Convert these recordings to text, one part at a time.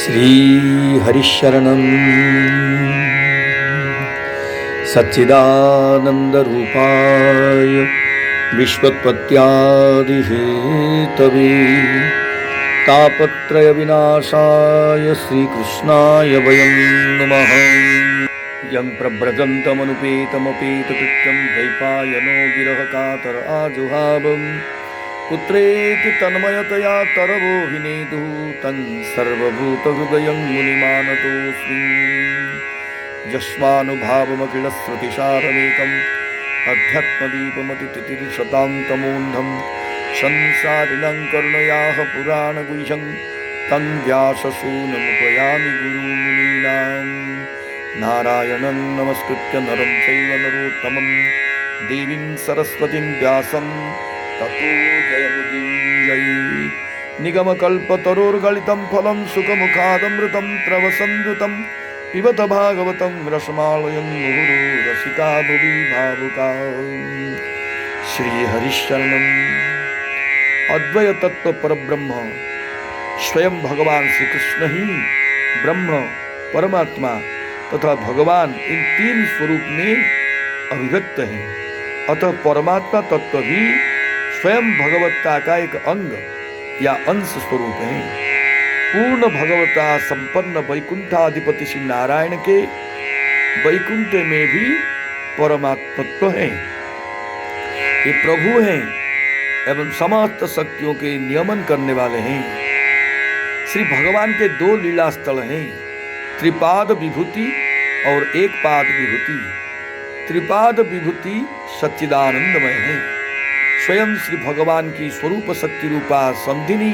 श्री हरिशरणं सच्चिदानंदरूपाय विश्वोत्पत्त्यादिहेतवे तापत्रय विनाशाय श्रीकृष्णाय वयं नमः। यं प्रव्रजन्तमनुपेतमपेतकृत्यं द्वैपायनो विरहकातर आजुहावं पुत्रेति तन्मयतया तरवोऽभिनेदुः तं सर्वभूतहृदयं मुनिमानतोऽस्मि। यस्मानुभावमखिलश्रुतिसारमेकम् अध्यात्मदीपमतितितिर्शतान्तमोऽन्धं संसारिणां करुणयाः पुराणगुह्यं तं व्याससूनमुपयामि गुरुमुनीनां। नारायणं नमस्कृत्य नरं चैव नरोत्तमं देवीं सरस्वतीं व्यासं ततो जयमुदीरये। निगमकल्पतरोर्गलितं फलं सुखमुखादमृतं त्रवसंयुतं पिबत भागवतं रसमालयं मुहुरो रसिका भुवि भावुका। श्री हरिशरणं। अद्वय तत्व परब्रह्म स्वयं भगवान श्री कृष्ण ही ब्रह्म परमात्मा तथा भगवान इन तीन स्वरूप में अभिव्यक्त है। अतः परमात्मा तत्व भी स्वयं भगवत्ता का एक अंग या अंश स्वरूप है। पूर्ण भगवता संपन्न वैकुंठाधिपति श्री नारायण के वैकुंठ में भी परमात्मत्व है। ये प्रभु हैं एवं समस्त शक्तियों के नियमन करने वाले हैं। श्री भगवान के दो लीला स्थल हैं, त्रिपाद विभूति और एक पाद विभूति। त्रिपाद विभूति सच्चिदानंदमय है। स्वयं श्री भगवान की स्वरूप शक्ति रूपा संधिनी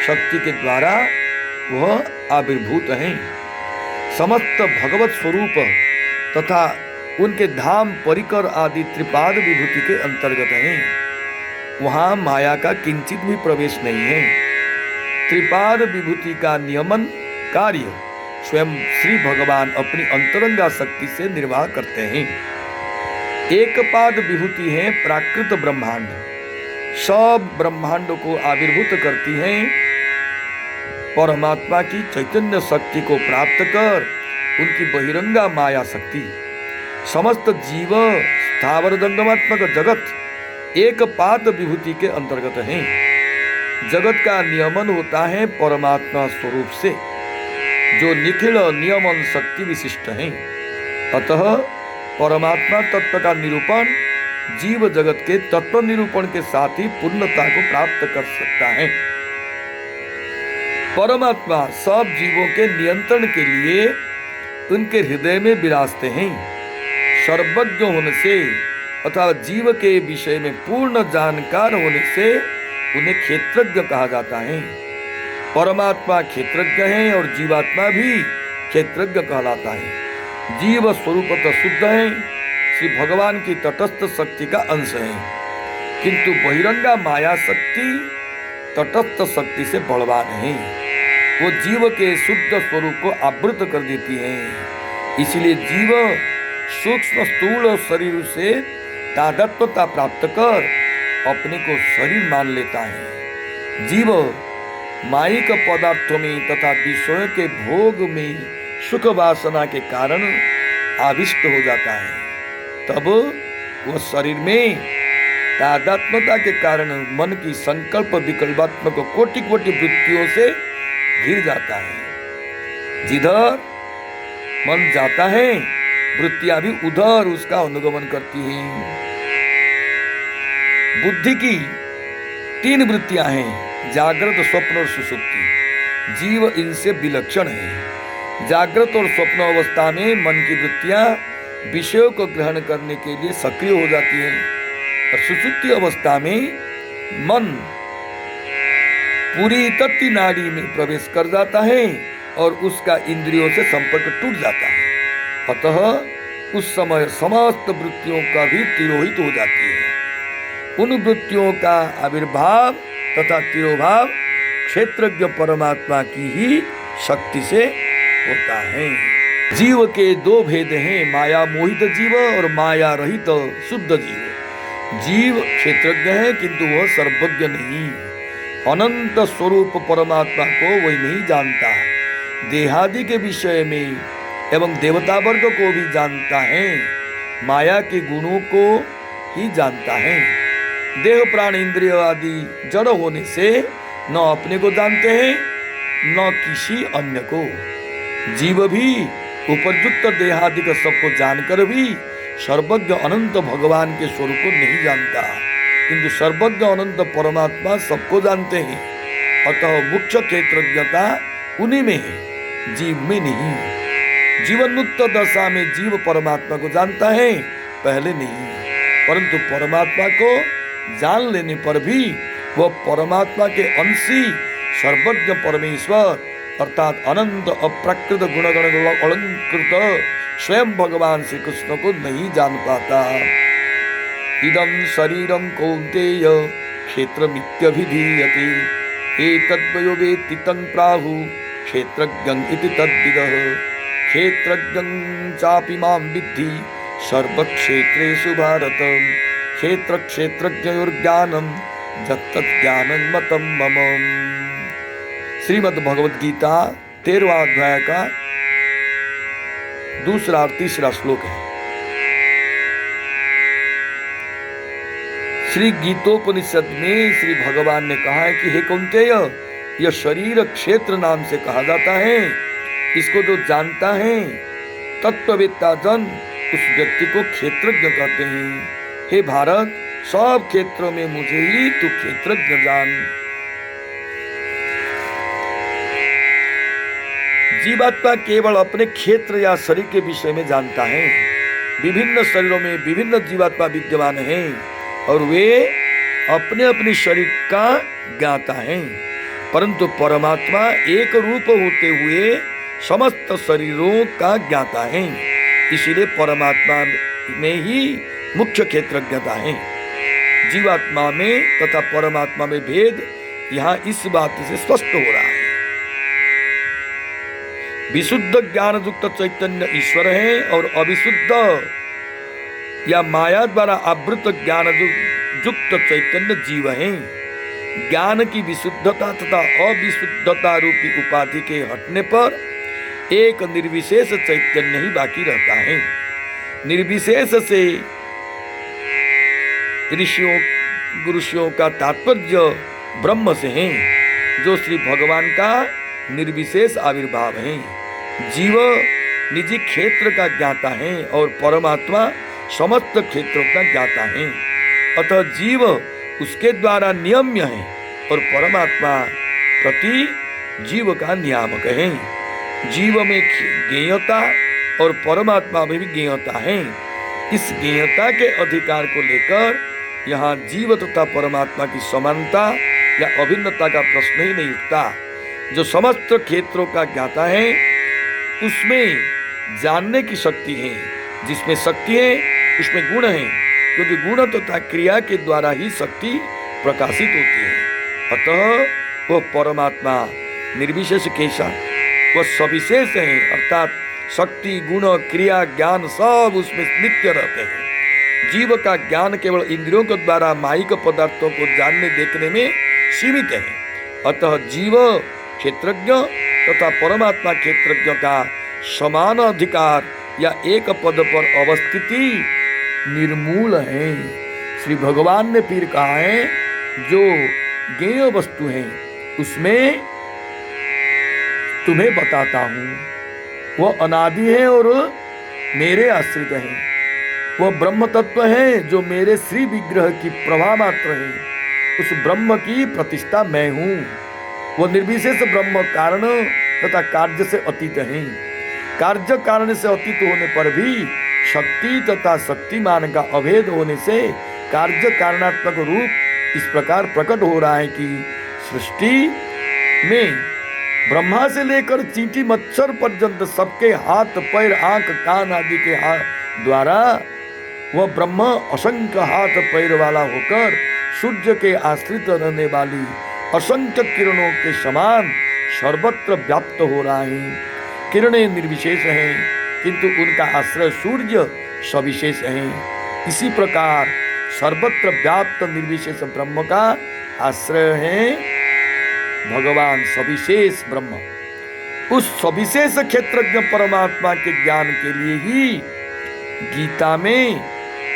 शक्ति के द्वारा वह आविर्भूत हैं। समस्त भगवत स्वरूप तथा उनके धाम परिकर आदि त्रिपाद विभूति के अंतर्गत हैं। वहाँ माया का किंचित भी प्रवेश नहीं है। त्रिपाद विभूति का नियमन कार्य स्वयं श्री भगवान अपनी अंतरंगा शक्ति से निर्वाह करते हैं। एक पाद विभूति है प्राकृत ब्रह्मांड, सब ब्रह्मांड को आविर्भूत करती हैं। परमात्मा की चैतन्य शक्ति को प्राप्त कर उनकी बहिरंगा माया शक्ति समस्त जीव स्थावर जंगमात्मक जगत एक पाद विभूति के अंतर्गत है। जगत का नियमन होता है परमात्मा स्वरूप से, जो निखिल नियमन शक्ति विशिष्ट है। अतः परमात्मा तत्व का निरूपण जीव जगत के तत्व निरूपण के साथ ही पूर्णता को प्राप्त कर सकता है। परमात्मा सब जीवों के नियंत्रण के लिए उनके हृदय में विराजते हैं। सर्वज्ञ होने से अथवा जीव के विषय में पूर्ण जानकार होने से उन्हें क्षेत्रज्ञ कहा जाता है। परमात्मा क्षेत्रज्ञ है और जीवात्मा भी क्षेत्रज्ञ कहलाता है। जीव स्वरूपतः शुद्ध है, श्री भगवान की तटस्थ शक्ति का अंश है, किंतु बहिरंगा माया शक्ति तटस्थ शक्ति से बलवान है। वो जीव के शुद्ध स्वरूप को आवृत कर देती है। इसलिए जीव सूक्ष्म स्थूल शरीर से तादात्म्यता प्राप्त कर अपने को शरीर मान लेता है। जीव मायिक पदार्थों में तथा विषयों के भोग में सुख वासना के कारण आविष्ट हो जाता है। तब वह शरीर में तादात्म्यता के कारण मन की संकल्प विकल्पात्मक कोटि कोटि वृत्तियों से घिर जाता है। जिधर मन जाता है वृत्तियां भी उधर उसका अनुगमन करती हैं। बुद्धि की तीन वृत्तियां हैं, जागृत, स्वप्न और सुषुप्ति। जीव इनसे विलक्षण है। जागृत और स्वप्न अवस्था में मन की वृत्तियां विषयों को ग्रहण करने के लिए सक्रिय हो जाती हैं और सुषुप्ति अवस्था में मन पूरी तत्ती नाड़ी में प्रवेश कर जाता है और उसका इंद्रियों से संपर्क टूट जाता है। अतः उस समय समस्त वृत्तियों का भी तिरोहित हो जाती है। उन वृत्तियों का आविर्भाव तथा तिरोभाव क्षेत्रज्ञ परमात्मा की ही शक्ति से होता है। जीव के दो भेद हैं, माया मोहित जीव और माया रहित शुद्ध जीव। जीव क्षेत्रज्ञ है किंतु वह सर्वज्ञ नहीं। अनंत स्वरूप परमात्मा को वही नहीं जानता। देहादि के विषय में एवं देवता वर्ग को भी जानता है, माया के गुणों को ही जानता है। देह प्राण इंद्रिय आदि जड़ होने से न अपने को जानते हैं न किसी अन्य को। जीव भी उपयुक्त देहादि का सबको जानकर भी सर्वज्ञ अनंत भगवान के स्वरूप को नहीं जानता, किंतु सर्वज्ञ अनंत परमात्मा सबको जानते हैं। अतः मुख्य क्षेत्रज्ञता उन्हीं में है, जीव में नहीं। जीवन मुक्त दशा में जीव परमात्मा को जानता है, पहले नहीं। परंतु परमात्मा को जान लेने पर भी वह परमात्मा के अंशी सर्वज्ञ परमेश्वर अर्थात अनंत अप्राकृत गुणगण अलंकृत स्वयं भगवान श्री कृष्ण को नहीं जान पाता। इदं शरीरं कौन्तेय क्षेत्रमित्यभिधीयते एतद्वयो वेत्ति तं प्राहुः क्षेत्रज्ञं इति तद्विदः क्षेत्रज्ञं चापि मां विद्धि सर्वक्षेत्रेषु भारत क्षेत्र क्षेत्रज्ञयोर्ज्ञानं यत्तज्ज्ञानं मतं मम। श्रीमद् भगवद गीता 13वां अध्याय का दूसरा और तीसरा श्लोक है। श्री गीतोपनिषद में श्री भगवान ने कहा है कि हे कौन्तेय, यह शरीर क्षेत्र नाम से कहा जाता है। इसको जो जानता है तत्ववेत्ता जन उस व्यक्ति को क्षेत्रज्ञ कहते हैं। हे भारत, सब क्षेत्रों में मुझे ही तू क्षेत्रज्ञ जान। जीवात्मा केवल अपने क्षेत्र या शरीर के विषय में जानता है। विभिन्न शरीरों में विभिन्न जीवात्मा विद्यमान हैं और वे अपने अपने शरीर का ज्ञाता हैं, परंतु परमात्मा एक रूप होते हुए समस्त शरीरों का ज्ञाता है। इसीलिए परमात्मा में ही मुख्य क्षेत्रज्ञता है। जीवात्मा में तथा परमात्मा में भेद यहाँ इस बात से स्पष्ट हो रहा है। विशुद्ध ज्ञान युक्त चैतन्य ईश्वर है और अविशुद्ध या माया द्वारा आवृत ज्ञान युक्त चैतन्य जीव है। ज्ञान की विशुद्धता तथा अविशुद्धता रूपी उपाधि के हटने पर एक निर्विशेष चैतन्य ही बाकी रहता है। निर्विशेष से ऋषियों गुरुषियों का तात्पर्य ब्रह्म से है, जो श्री भगवान का निर्विशेष आविर्भाव है। जीव निजी क्षेत्र का ज्ञाता है और परमात्मा समस्त क्षेत्रों का ज्ञाता है। अतः जीव उसके द्वारा नियम्य है और परमात्मा प्रति जीव का नियामक है। जीव में ज्ञेयता और परमात्मा में भी ज्ञेयता है। इस ज्ञेयता के अधिकार को लेकर यहाँ जीव तथा परमात्मा की समानता या अभिन्नता का प्रश्न ही नहीं उठता। जो समस्त क्षेत्रों का ज्ञाता है उसमें जानने की शक्ति है, जिसमें शक्ति है उसमें गुण है, क्योंकि गुण तथा क्रिया के द्वारा ही शक्ति प्रकाशित होती है। अतः वह परमात्मा निर्विशेष कैसा, वह सविशेष है, अर्थात शक्ति गुण क्रिया ज्ञान सब उसमें नित्य रहते हैं। जीव का ज्ञान केवल इंद्रियों के द्वारा माइक पदार्थों को जानने देखने में सीमित है। अतः जीव क्षेत्रज्ञ तथा परमात्मा क्षेत्रज्ञ का समान अधिकार या एक पद पर अवस्थिति निर्मूल है। श्री भगवान ने फिर कहा है, जो ज्ञेय वस्तु है उसमें तुम्हें बताता हूँ, वह अनादि है और मेरे आश्रित है। वह ब्रह्म तत्व है जो मेरे श्री विग्रह की प्रभा मात्र है। उस ब्रह्म की प्रतिष्ठा मैं हूँ। वह निर्विशेष ब्रह्म कारण तथा कार्य से अतीत है। कार्य कारण से अतीत होने पर भी शक्ति तथा शक्तिमान का अभेद होने से कार्य कारणात्मक रूप इस प्रकार प्रकट हो रहा है कि सृष्टि में ब्रह्मा से लेकर चींटी मच्छर पर्यंत सबके हाथ पैर आंख कान आदि के हाथ द्वारा वह ब्रह्म असंख्य हाथ पैर वाला होकर सूर्य के आश्रित रहने वाली असंख्य किरणों के समान सर्वत्र व्याप्त हो रहा है। किरणें निर्विशेष हैं, किंतु उनका आश्रय सूर्य सविशेष है। इसी प्रकार सर्वत्र व्याप्त निर्विशेष ब्रह्म का आश्रय है भगवान सविशेष ब्रह्म। उस सविशेष क्षेत्रज्ञ परमात्मा के ज्ञान के लिए ही गीता में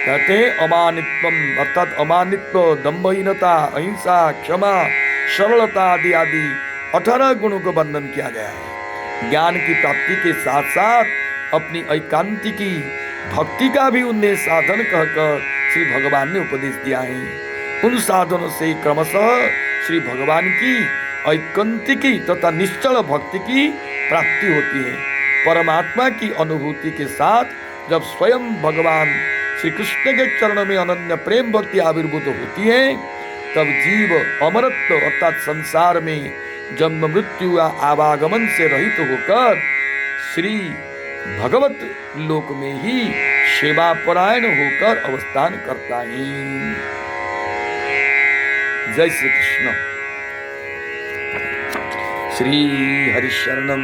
कहते हैं अमानित्वम, अर्थात अमानित्व, दंभहीनता, अहिंसा, क्षमा, सरलता आदि आदि 18 गुणों को वर्णन किया गया है। ज्ञान की प्राप्ति के साथ साथ अपनी एकांतिकी भक्ति का भी उन्हें साधन कहकर श्री भगवान ने उपदेश दिया है। उन साधनों से क्रमशः श्री भगवान की ऐकांतिकी तथा निश्चल भक्ति की प्राप्ति होती है। परमात्मा की अनुभूति के साथ जब स्वयं भगवान श्री कृष्ण के चरणों में अनन्य प्रेम भक्ति आविर्भूत होती है, तब जीव अमरत्व अर्थात संसार में जन्म मृत्यु या आवागमन से रहित होकर श्री भगवत लोक में ही सेवा परायण होकर अवस्थान करता है। जय श्री कृष्ण। श्री हरिशरणम।